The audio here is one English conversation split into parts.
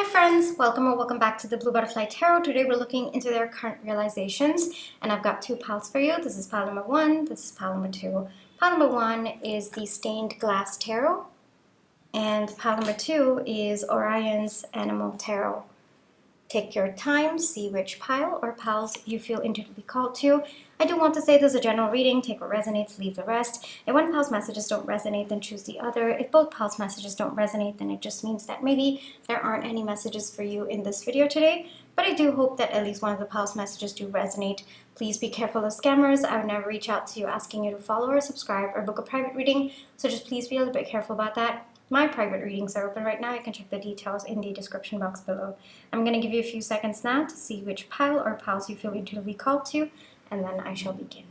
friends, welcome or welcome back to the Blue Butterfly Tarot. Today we're looking into their current realizations, and I've got two piles for you. This is pile number one, this is pile number two. Pile number one is the Stained Glass Tarot, and pile number two is Orion's Animal Tarot. Take your time, see which pile or piles you feel intuitively called to. I do want to say this is a general reading. Take what resonates, leave the rest. If one pile's messages don't resonate, then choose the other. If both piles' messages don't resonate, then it just means that maybe there aren't any messages for you in this video today. But I do hope that at least one of the piles' messages do resonate. Please be careful of scammers. I would never reach out to you asking you to follow or subscribe or book a private reading. So just please be a little bit careful about that. My private readings are open right now. You can check the details in the description box below. I'm going to give you a few seconds now to see which pile or piles you feel intuitively called to, and then I shall begin.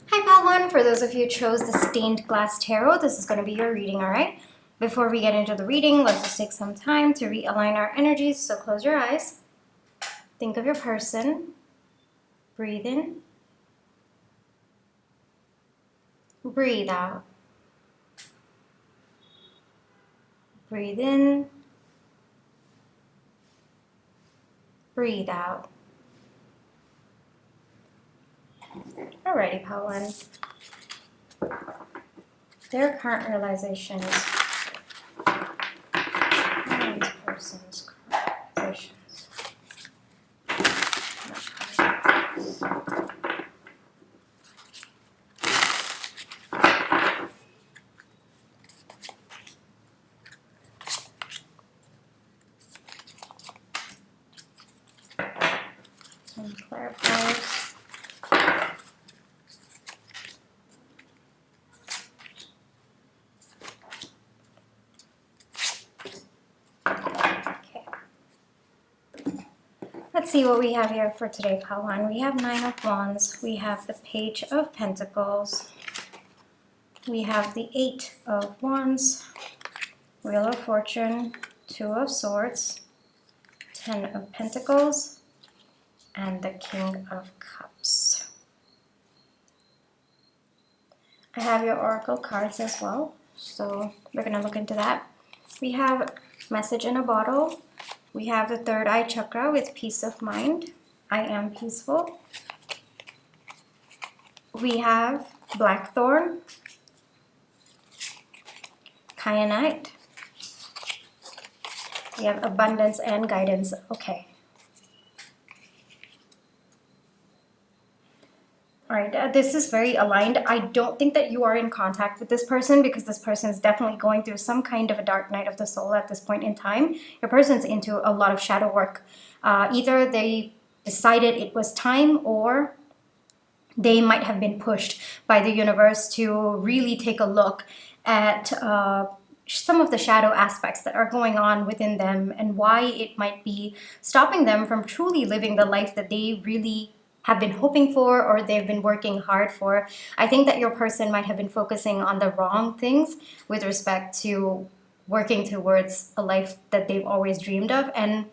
Hi pile one, for those of you who chose the Stained Glass Tarot, this is going to be your reading, alright? Before we get into the reading, let's just take some time to realign our energies. So close your eyes. Think of your person. Breathe in. Breathe out. Breathe in. Breathe out. Alrighty, pile one. Their current realizations. This person's current realizations. Some clarifiers. Let's see what we have here for today, pile one. We have Nine of Wands. We have the Page of Pentacles. We have the Eight of Wands, Wheel of Fortune, Two of Swords, Ten of Pentacles, and the King of Cups. I have your Oracle cards as well, so we're going to look into that. We have Message in a Bottle. We have the Third Eye Chakra with Peace of Mind. I am peaceful. We have Blackthorn, Kyanite. We have Abundance and Guidance. Okay. Alright, this is very aligned. I don't think that you are in contact with this person because this person is definitely going through some kind of a dark night of the soul at this point in time. Your person's into a lot of shadow work. Either they decided it was time, or they might have been pushed by the universe to really take a look at some of the shadow aspects that are going on within them and why it might be stopping them from truly living the life that they really have been hoping for or they've been working hard for. I think that your person might have been focusing on the wrong things with respect to working towards a life that they've always dreamed of. And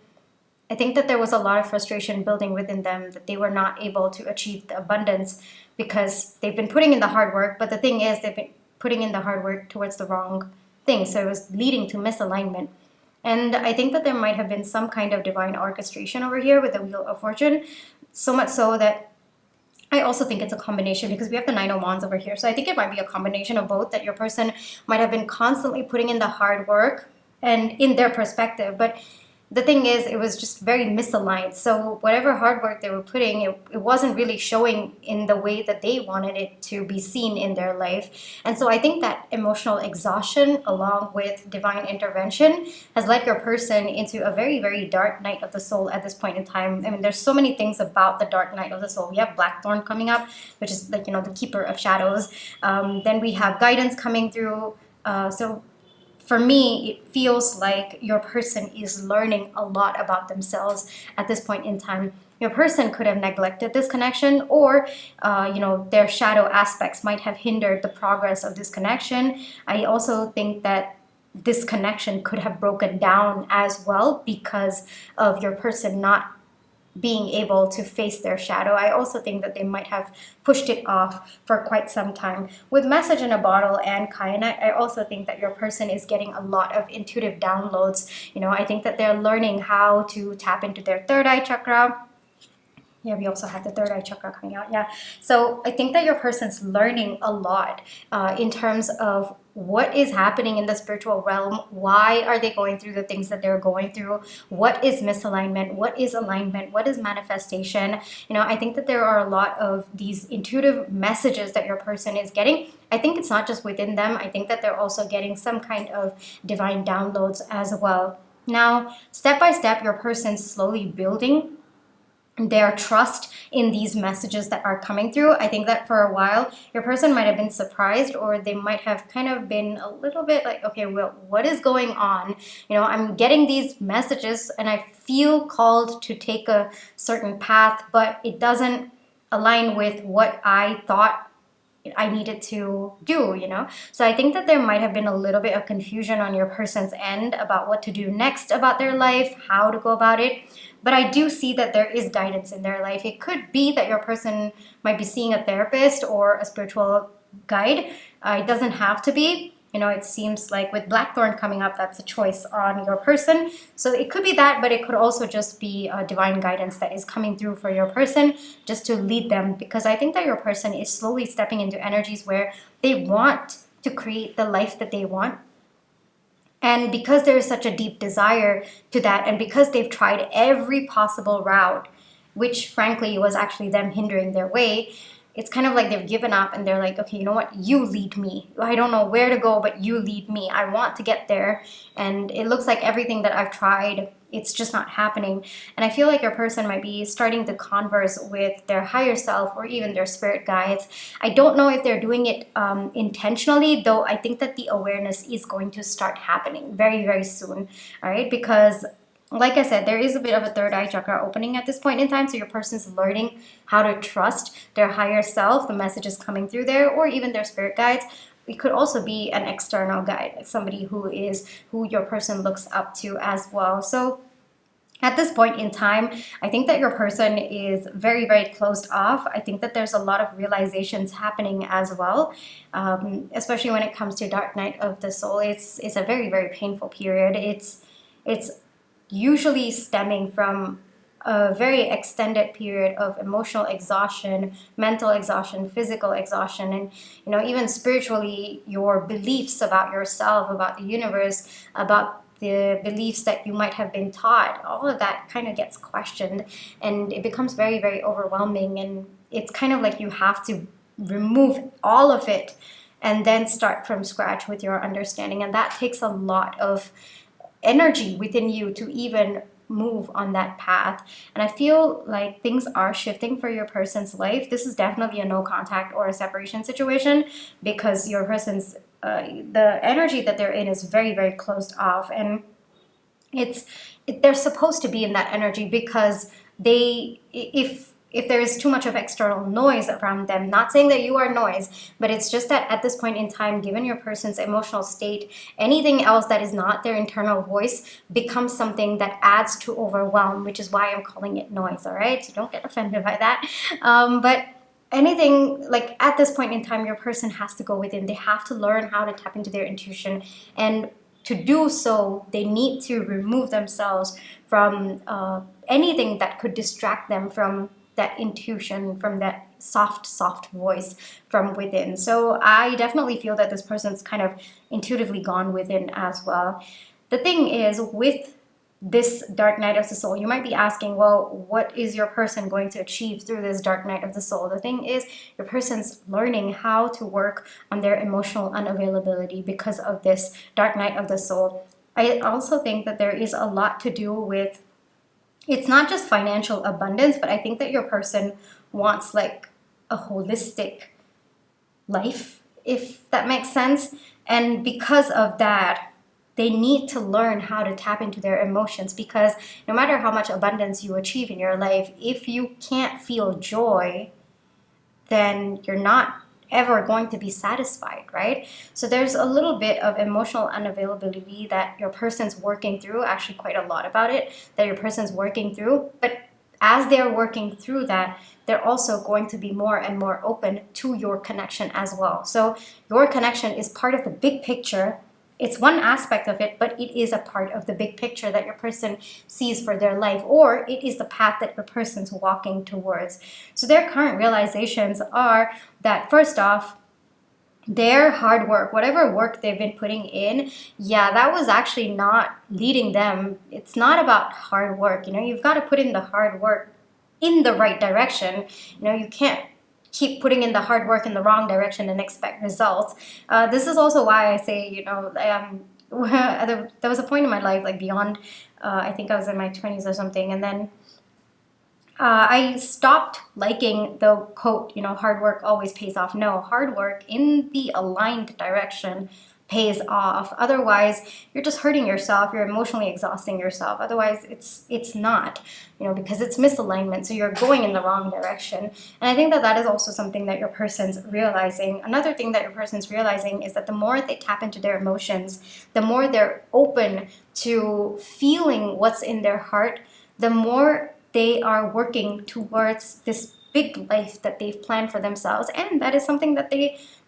I think that there was a lot of frustration building within them that they were not able to achieve the abundance because they've been putting in the hard work. But the thing is, they've been putting in the hard work towards the wrong thing. So it was leading to misalignment. And I think that there might have been some kind of divine orchestration over here with the Wheel of Fortune. So much so that I also think it's a combination because we have the Nine of Wands over here. So I think it might be a combination of both, that your person might have been constantly putting in the hard work and in their perspective. But the thing is, it was just very misaligned. So whatever hard work they were putting, it wasn't really showing in the way that they wanted it to be seen in their life. And so I think that emotional exhaustion along with divine intervention has led your person into a very, very dark night of the soul at this point in time. I mean, there's so many things about the dark night of the soul. We have Blackthorn coming up, which is like, you know, the keeper of shadows. Then we have guidance coming through. So for me, it feels like your person is learning a lot about themselves at this point in time. Your person could have neglected this connection, or their shadow aspects might have hindered the progress of this connection. I also think that this connection could have broken down as well because of your person not being able to face their shadow. I also think that they might have pushed it off for quite some time. With Message in a Bottle and Kyanite, I also think that your person is getting a lot of intuitive downloads. I think that they're learning how to tap into their third eye chakra. Yeah, we also have the third eye chakra coming out. Yeah. So I think that your person's learning a lot in terms of what is happening in the spiritual realm. Why are they going through the things that they're going through? What is misalignment? What is alignment? What is manifestation? I think that there are a lot of these intuitive messages that your person is getting. I think it's not just within them. I think that they're also getting some kind of divine downloads as well. Now, step by step, your person's slowly building their trust in these messages that are coming through. I think that for a while, your person might have been surprised, or they might have kind of been a little bit like, okay, well, what is going on? I'm getting these messages and I feel called to take a certain path, but it doesn't align with what I thought I needed to do. So I think that there might have been a little bit of confusion on your person's end about what to do next about their life, how to go about it. But I do see that there is guidance in their life. It could be that your person might be seeing a therapist or a spiritual guide. It doesn't have to be. It seems like with Blackthorn coming up, that's a choice on your person. So it could be that, but it could also just be a divine guidance that is coming through for your person just to lead them. Because I think that your person is slowly stepping into energies where they want to create the life that they want. And because there is such a deep desire to that, and because they've tried every possible route, which frankly was actually them hindering their way, it's kind of like they've given up and they're like, okay, you know what? You lead me. I don't know where to go, but you lead me. I want to get there. And it looks like everything that I've tried, it's just not happening. And I feel like your person might be starting to converse with their higher self or even their spirit guides. I don't know if they're doing it intentionally, though I think that the awareness is going to start happening very, very soon. All right, because like I said, there is a bit of a third eye chakra opening at this point in time. So your person's learning how to trust their higher self, the messages coming through there, or even their spirit guides. It could also be an external guide, like somebody who your person looks up to as well. So at this point in time, I think that your person is very, very closed off. I think that there's a lot of realizations happening as well, especially when it comes to Dark Night of the Soul. It's a very, very painful period. It's usually stemming from a very extended period of emotional exhaustion, mental exhaustion, physical exhaustion, and even spiritually, your beliefs about yourself, about the universe, about the beliefs that you might have been taught, all of that kind of gets questioned, and it becomes very, very overwhelming. And it's kind of like you have to remove all of it and then start from scratch with your understanding, and that takes a lot of energy within you to even move on that path. And I feel like things are shifting for your person's life. This is definitely a no contact or a separation situation, because your person's the energy that they're in is very, very closed off, and they're supposed to be in that energy because if there is too much of external noise around them, not saying that you are noise, but it's just that at this point in time, given your person's emotional state, anything else that is not their internal voice becomes something that adds to overwhelm, which is why I'm calling it noise, all right? So don't get offended by that. But anything, like at this point in time, your person has to go within. They have to learn how to tap into their intuition, and to do so, they need to remove themselves from anything that could distract them from that intuition, from that soft voice from within. So I definitely feel that this person's kind of intuitively gone within as well. The thing is, with this Dark Night of the Soul, you might be asking, well, what is your person going to achieve through this Dark Night of the Soul? The thing is, your person's learning how to work on their emotional unavailability because of this Dark Night of the Soul. I also think that there is a lot to do with, it's not just financial abundance, but I think that your person wants like a holistic life, if that makes sense. And because of that, they need to learn how to tap into their emotions, because no matter how much abundance you achieve in your life, if you can't feel joy, then you're not ever going to be satisfied, right? So there's a little bit of emotional unavailability that your person's working through, actually quite a lot about it, that your person's working through. But as they're working through that, they're also going to be more and more open to your connection as well. So your connection is part of the big picture. It's one aspect of it, but it is a part of the big picture that your person sees for their life, or it is the path that your person's walking towards. So their current realizations are that, first off, their hard work, whatever work they've been putting in, yeah, that was actually not leading them. It's not about hard work. You know, you've got to put in the hard work in the right direction. You know, you can't keep putting in the hard work in the wrong direction and expect results. This is also why I say, you know, there was a point in my life, like beyond, I think I was in my 20s or something, and then I stopped liking the quote, you know, hard work always pays off. No, hard work in the aligned direction pays off. Otherwise, you're just hurting yourself. You're emotionally exhausting yourself. Otherwise, it's not, you know, because it's misalignment. So you're going in the wrong direction. And I think that that is also something that your person's realizing. Another thing that your person's realizing is that the more they tap into their emotions, the more they're open to feeling what's in their heart, the more they are working towards this big life that they've planned for themselves. And that is something that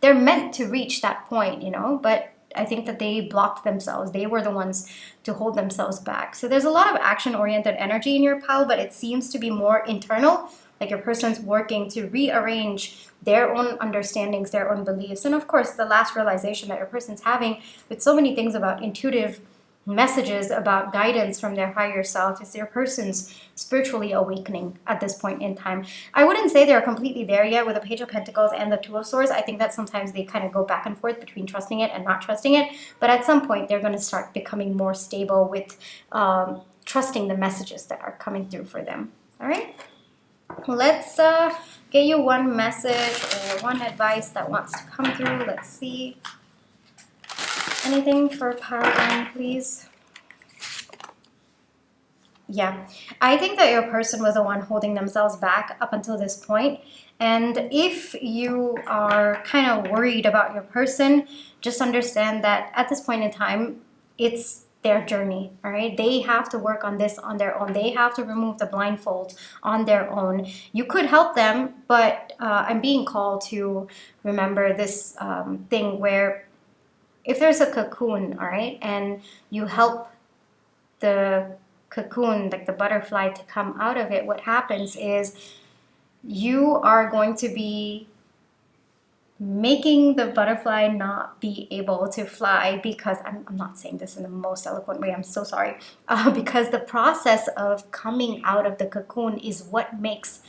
they're meant to reach that point, you know, but I think that they blocked themselves. They were the ones to hold themselves back. So there's a lot of action-oriented energy in your pile, but it seems to be more internal, like your person's working to rearrange their own understandings, their own beliefs. And of course, the last realization that your person's having with so many things about intuitive messages, about guidance from their higher self, is their person's spiritually awakening at this point in time. I wouldn't say they're completely there yet with the Page of Pentacles and the Two of Swords. I think that sometimes they kind of go back and forth between trusting it and not trusting it. But at some point, they're going to start becoming more stable with trusting the messages that are coming through for them. All right? Let's get you one message or one advice that wants to come through. Let's see. Anything for Pile 1, please? Yeah, I think that your person was the one holding themselves back up until this point. And if you are kind of worried about your person, just understand that at this point in time, it's their journey, all right? They have to work on this on their own. They have to remove the blindfold on their own. You could help them, but I'm being called to remember this thing where if there's a cocoon, all right, and you help the cocoon, like the butterfly, to come out of it, what happens is you are going to be making the butterfly not be able to fly, because I'm not saying this in the most eloquent way, I'm so sorry, because the process of coming out of the cocoon is what makes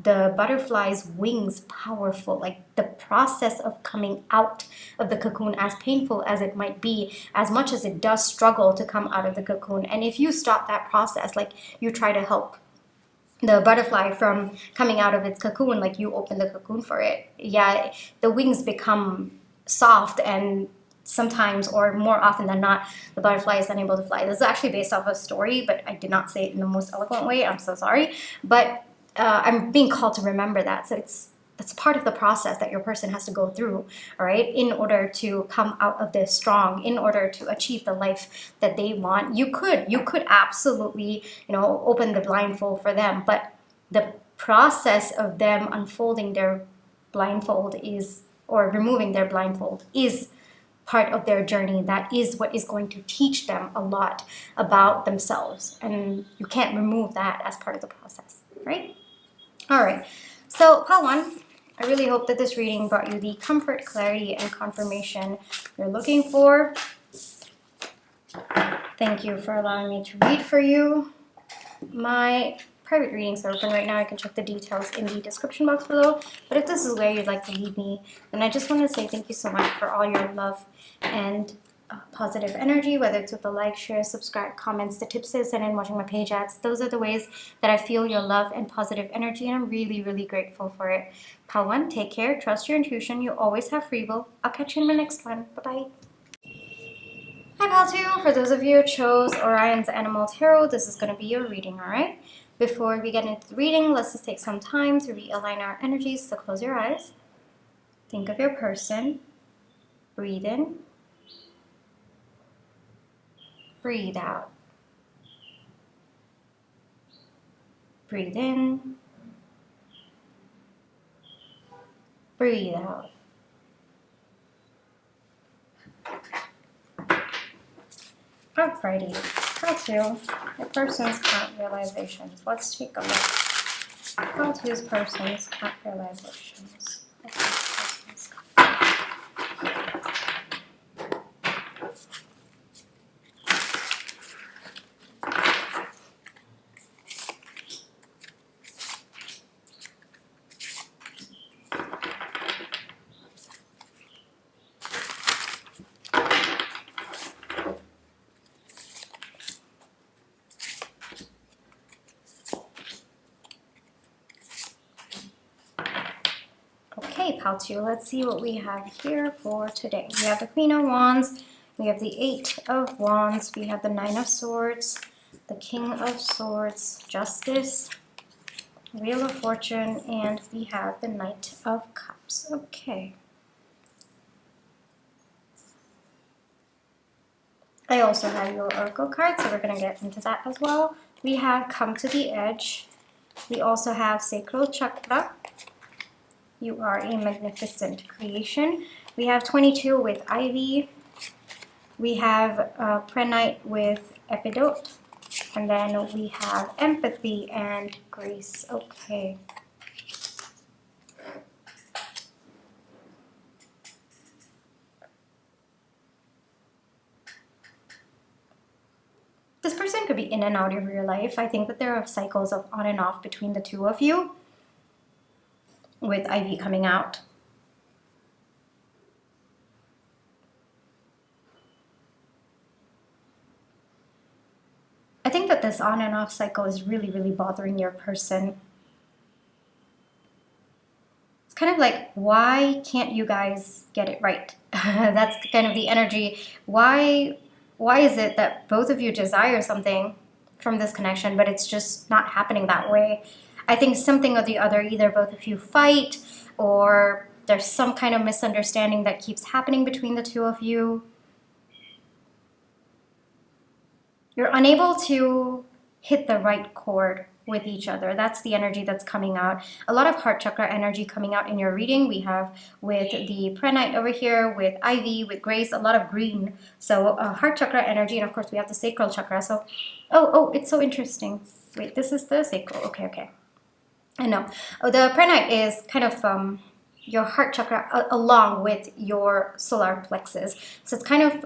the butterfly's wings powerful. Like the process of coming out of the cocoon, as painful as it might be, as much as it does struggle to come out of the cocoon, and if you stop that process, like you try to help the butterfly from coming out of its cocoon, like you open the cocoon for it, yeah, the wings become soft, and sometimes, or more often than not, the butterfly is unable to fly. This is actually based off a story, but I did not say it in the most eloquent way. I'm so sorry. But I'm being called to remember that. So that's part of the process that your person has to go through, all right, in order to come out of this strong, in order to achieve the life that they want. You could absolutely, you know, open the blindfold for them, but the process of them unfolding their blindfold is, or removing their blindfold, is part of their journey. That is what is going to teach them a lot about themselves, and you can't remove that as part of the process, right? All right, so pile 1, I really hope that this reading brought you the comfort, clarity, and confirmation you're looking for. Thank you for allowing me to read for you. My private readings are open right now. I can check the details in the description box below. But if this is where you'd like to lead me, then I just want to say thank you so much for all your love and positive energy, whether it's with a like, share, subscribe, comments, the tips and in watching my page ads. Those are the ways that I feel your love and positive energy, and I'm really, really grateful for it. Pile 1, take care, trust your intuition, you always have free will. I'll catch you in my next one. Bye-bye. Hi Pile 2, for those of you who chose Orion's Animal Tarot, this is going to be your reading, alright? Before we get into the reading, let's just take some time to realign our energies, so close your eyes. Think of your person. Breathe in. Breathe out. Breathe in. Breathe out. Alrighty, how to your person's current realizations. Let's take a look. How to's person's current realizations. Okay, pal 2, let's see what we have here for today. We have the Queen of Wands, we have the 8 of Wands, we have the 9 of Swords, the King of Swords, Justice, Wheel of Fortune, and we have the Knight of Cups. Okay. I also have your Oracle card, so we're going to get into that as well. We have Come to the Edge. We also have Sacral Chakra. You are a magnificent creation. We have 22 with Ivy. We have Prenite with Epidote. And then we have Empathy and Grace. Okay. This person could be in and out of your life. I think that there are cycles of on and off between the two of you, with Ivy coming out. I think that this on and off cycle is really, really bothering your person. It's kind of like, why can't you guys get it right? That's kind of the energy. Why is it that both of you desire something from this connection, but it's just not happening that way? I think something or the other, either both of you fight, or there's some kind of misunderstanding that keeps happening between the two of you. You're unable to hit the right chord with each other. That's the energy that's coming out. A lot of heart chakra energy coming out in your reading. We have with the Prenite over here, with Ivy, with Grace, a lot of green. So heart chakra energy, and of course we have the sacral chakra. So, oh, it's so interesting. Wait, this is the sacral. Okay. I know. Oh, the Prenite is kind of your heart chakra along with your solar plexus. So it's kind of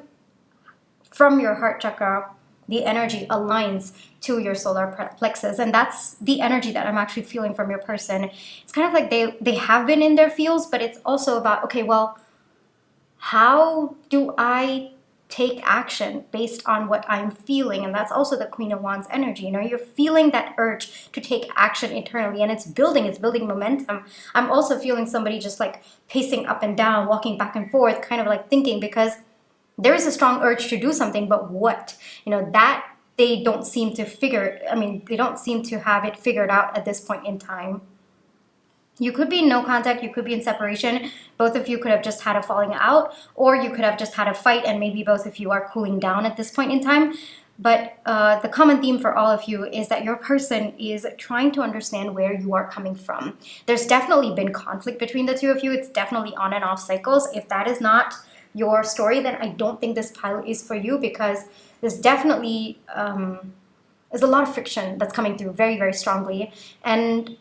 from your heart chakra, the energy aligns to your solar plexus, and that's the energy that I'm actually feeling from your person. It's kind of like they have been in their fields, but it's also about, okay, well, how do I take action based on what I'm feeling? And that's also the Queen of Wands energy. You know, you're feeling that urge to take action internally, and it's building momentum. I'm also feeling somebody just like pacing up and down, walking back and forth, kind of like thinking, because there is a strong urge to do something, but what? You know, that they don't seem to they don't seem to have it figured out at this point in time. You could be in no contact, you could be in separation. Both of you could have just had a falling out, or you could have just had a fight and maybe both of you are cooling down at this point in time. But the common theme for all of you is that your person is trying to understand where you are coming from. There's definitely been conflict between the two of you. It's definitely on and off cycles. If that is not your story, then I don't think this pile is for you, because there's definitely is a lot of friction that's coming through very, very strongly. And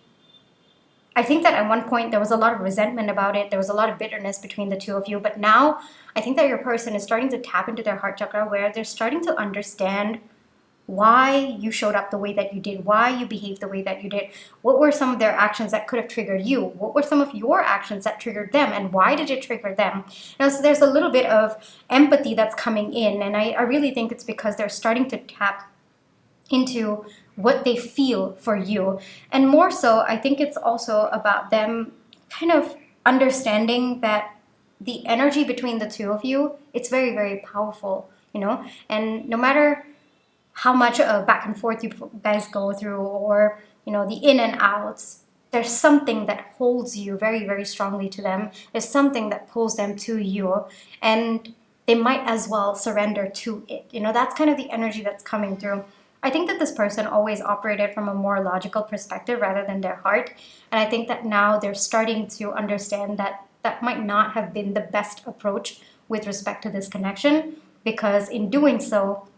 I think that at one point there was a lot of resentment about it. There was a lot of bitterness between the two of you. But now I think that your person is starting to tap into their heart chakra, where they're starting to understand why you showed up the way that you did, why you behaved the way that you did. What were some of their actions that could have triggered you? What were some of your actions that triggered them, and why did it trigger them? Now, so there's a little bit of empathy that's coming in, and I really think it's because they're starting to tap into what they feel for you. And more so, I think it's also about them kind of understanding that the energy between the two of you, it's very, very powerful, you know? And no matter how much back and forth you guys go through, or, you know, the in and outs, there's something that holds you very, very strongly to them. There's something that pulls them to you, and they might as well surrender to it. That's kind of the energy that's coming through. I think that this person always operated from a more logical perspective rather than their heart. And I think that now they're starting to understand that that might not have been the best approach with respect to this connection, because in doing so,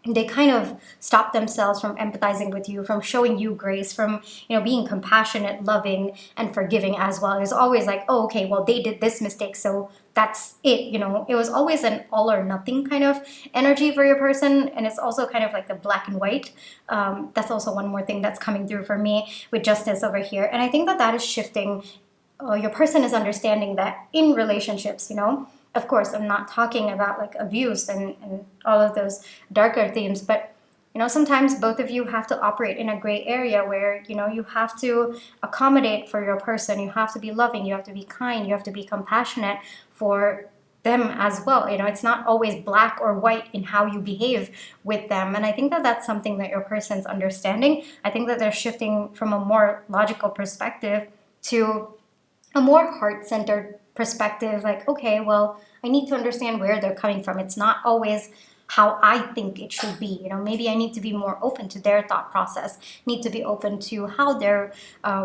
they kind of stop themselves from empathizing with you, from showing you grace, from being compassionate, loving, and forgiving as well. It was always like, oh, okay, well, they did this mistake, so that's it. It was always an all or nothing kind of energy for your person, and it's also kind of like the black and white. That's also one more thing that's coming through for me with justice over here, and I think that that is shifting. Your person is understanding that in relationships, of course, I'm not talking about like abuse and all of those darker themes, but sometimes both of you have to operate in a gray area where you have to accommodate for your person. You have to be loving, you have to be kind, you have to be compassionate for them as well. It's not always black or white in how you behave with them. And I think that that's something that your person's understanding. I think that they're shifting from a more logical perspective to a more heart-centered perspective, like, okay, well, I need to understand where they're coming from. It's not always how I think it should be. Maybe I need to be more open to their thought process, need to be open to how they're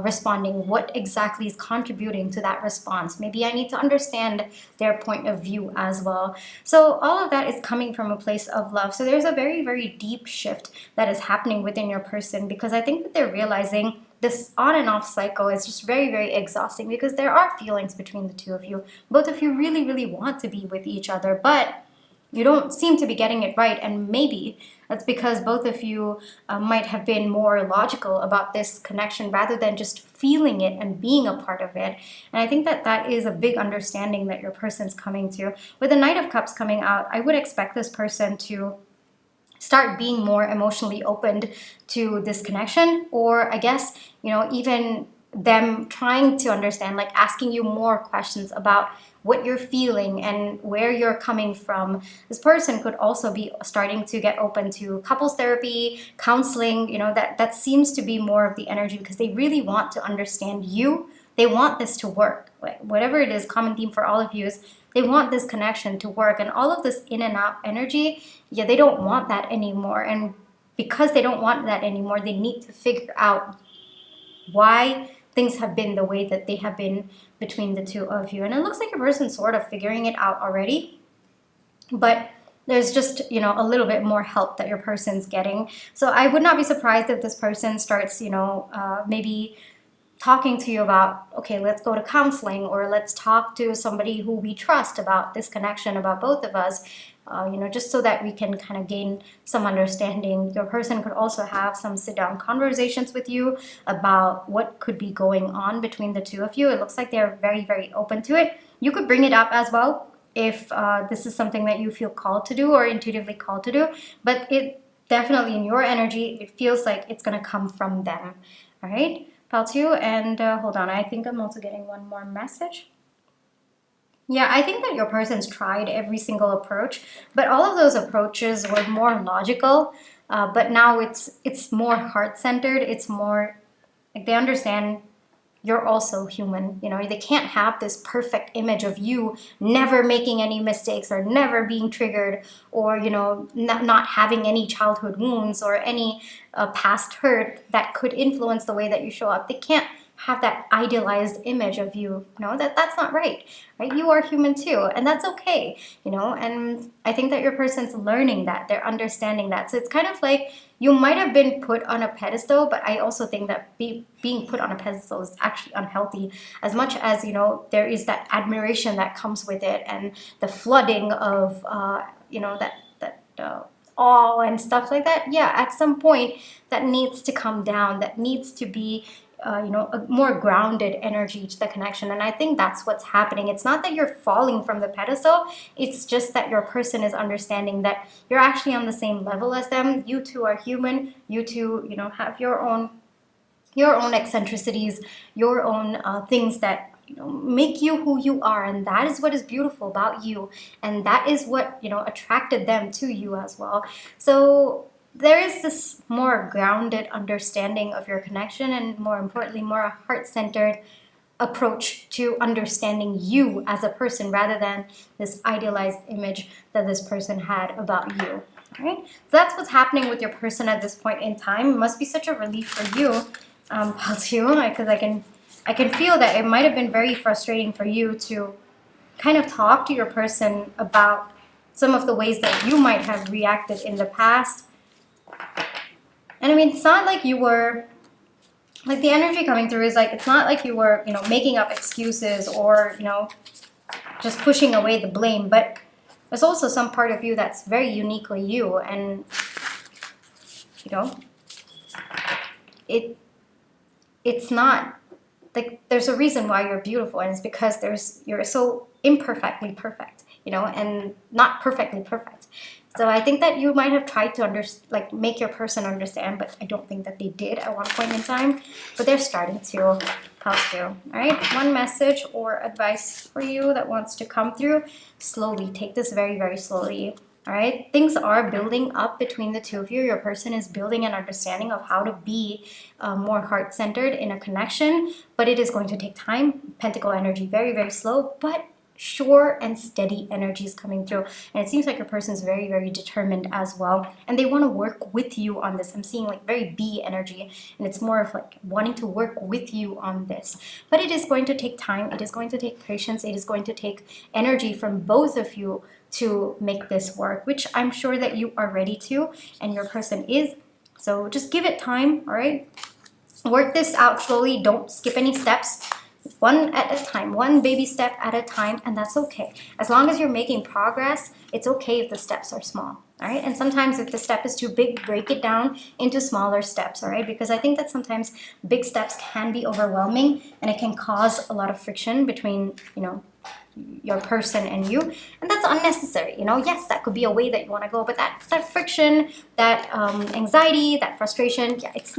responding, what exactly is contributing to that response. Maybe I need to understand their point of view as well. So all of that is coming from a place of love. So there's a very, very deep shift that is happening within your person, because I think that they're realizing this on and off cycle is just very, very exhausting, because there are feelings between the two of you. Both of you really, really want to be with each other, but you don't seem to be getting it right. And maybe that's because both of you might have been more logical about this connection rather than just feeling it and being a part of it. And I think that that is a big understanding that your person's coming to. With the Knight of Cups coming out, I would expect this person to start being more emotionally opened to this connection, or I guess, even them trying to understand, like asking you more questions about what you're feeling and where you're coming from. This person could also be starting to get open to couples therapy, counseling, that seems to be more of the energy, because they really want to understand you. They want this to work. Whatever it is, common theme for all of you is they want this connection to work, and all of this in and out energy, they don't want that anymore. And because they don't want that anymore, they need to figure out why things have been the way that they have been between the two of you. And it looks like your person's sort of figuring it out already, but there's just, a little bit more help that your person's getting. So I would not be surprised if this person starts, maybe talking to you about, okay, let's go to counseling, or let's talk to somebody who we trust about this connection, about both of us, just so that we can kind of gain some understanding. Your person could also have some sit-down conversations with you about what could be going on between the two of you. It looks like they're very, very open to it. You could bring it up as well if this is something that you feel called to do or intuitively called to do, but it definitely, in your energy, it feels like it's going to come from them. All right, Pal 2, and hold on, I think I'm also getting one more message. Yeah, I think that your person's tried every single approach, but all of those approaches were more logical, but now it's more heart-centered. It's more like they understand you're also human. They can't have this perfect image of you never making any mistakes or never being triggered, or not having any childhood wounds or any past hurt that could influence the way that you show up. They can't have that idealized image of you. That's not right? You are human too, and that's okay. And I think that your person's learning that, they're understanding that. So it's kind of like you might have been put on a pedestal, but I also think that being put on a pedestal is actually unhealthy. As much as there is that admiration that comes with it, and the flooding of awe and stuff like that. Yeah, at some point that needs to come down. That needs to be a more grounded energy to the connection. And I think that's what's happening. It's not that you're falling from the pedestal. It's just that your person is understanding that you're actually on the same level as them. You two are human. You two, have your own eccentricities, your own things that make you who you are, and that is what is beautiful about you, and that is what attracted them to you as well. So there is this more grounded understanding of your connection, and more importantly, more heart-centered approach to understanding you as a person, rather than this idealized image that this person had about you. All right, so that's what's happening with your person at this point in time. It must be such a relief for you, Paltu, because I can feel that it might have been very frustrating for you to kind of talk to your person about some of the ways that you might have reacted in the past. And I mean, it's not like you were, like, the energy coming through is like, it's not like you were, you know, making up excuses or, you know, just pushing away the blame, but there's also some part of you that's very uniquely you, and, you know, it's not, like, there's a reason why you're beautiful, and it's because you're so imperfectly perfect, you know, and not perfectly perfect. So I think that you might have tried to make your person understand, but I don't think that they did at one point in time. But they're starting to help you. All right, one message or advice for you that wants to come through. Slowly, take this very, very slowly. All right, things are building up between the two of you. Your person is building an understanding of how to be more heart-centered in a connection, but it is going to take time. Pentacle energy, very, very slow, but sure and steady energies coming through. And it seems like your person is very, very determined as well, and they want to work with you on this. I'm seeing like very B energy, and it's more of like wanting to work with you on this, but it is going to take time. It is going to take patience. It is going to take energy from both of you to make this work, which I'm sure that you are ready to, and your person is. So just give it time. All right, work this out slowly. Don't skip any steps. One at a time, one baby step at a time, and that's okay. As long as you're making progress, it's okay if the steps are small, all right? And sometimes if the step is too big, break it down into smaller steps, all right? Because I think that sometimes big steps can be overwhelming, and it can cause a lot of friction between, you know, your person and you, and that's unnecessary. You know, yes, that could be a way that you want to go, but that friction, that anxiety, that frustration, yeah, it's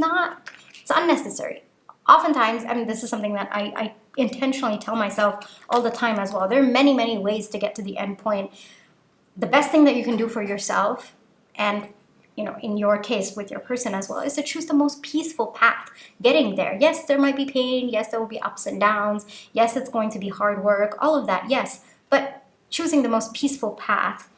unnecessary. Oftentimes, I mean, this is something that I intentionally tell myself all the time as well. There are many, many ways to get to the end point. The best thing that you can do for yourself, and, you know, in your case with your person as well, is to choose the most peaceful path getting there. Yes, there might be pain. Yes, there will be ups and downs. Yes, it's going to be hard work, all of that, yes. But choosing the most peaceful path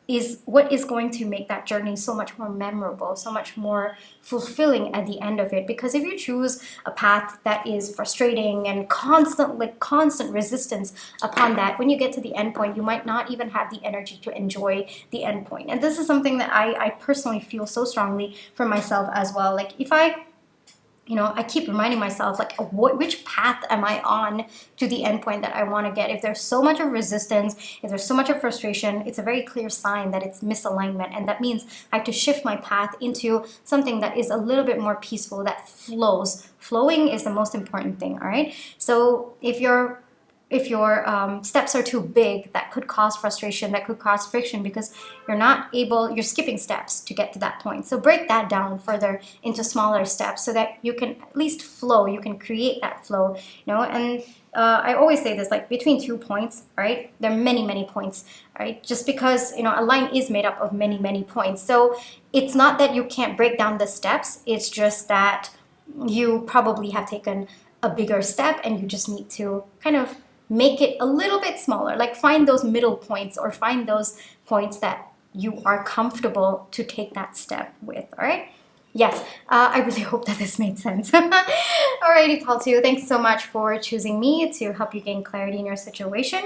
is what is going to make that journey so much more memorable, so much more fulfilling at the end of it. Because if you choose a path that is frustrating and constant resistance upon that, when you get to the end point, you might not even have the energy to enjoy the end point. And this is something that I personally feel so strongly for myself as well. Like, if I keep reminding myself, like, which path am I on to the end point that I want to get? If there's so much of resistance, if there's so much of frustration, it's a very clear sign that it's misalignment. And that means I have to shift my path into something that is a little bit more peaceful, that flows. Flowing is the most important thing, all right? So if your steps are too big, that could cause frustration, that could cause friction, because you're skipping steps to get to that point. So break that down further into smaller steps so that you can at least flow, you can create that flow, you know. And I always say this, like, between 2 points, right, there are many, many points, right? Just because, you know, a line is made up of many, many points. So it's not that you can't break down the steps, it's just that you probably have taken a bigger step, and you just need to kind of make it a little bit smaller. Like, find those middle points, or find those points that you are comfortable to take that step with, all right? Yes, I really hope that this made sense. Alrighty, Paltu, thanks so much for choosing me to help you gain clarity in your situation.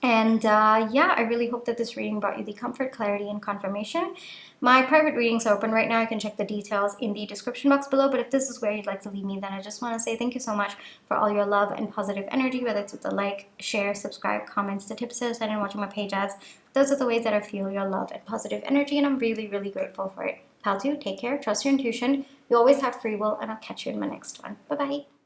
And yeah, I really hope that this reading brought you the comfort, clarity, and confirmation. My private readings are open right now. You can check the details in the description box below. But if this is where you'd like to leave me, then I just want to say thank you so much for all your love and positive energy, whether it's with the like, share, subscribe, comments, the tips that and watching my page ads. Those are the ways that I feel your love and positive energy, and I'm really, really grateful for it. Paltu, take care, trust your intuition. You always have free will, and I'll catch you in my next one. Bye-bye.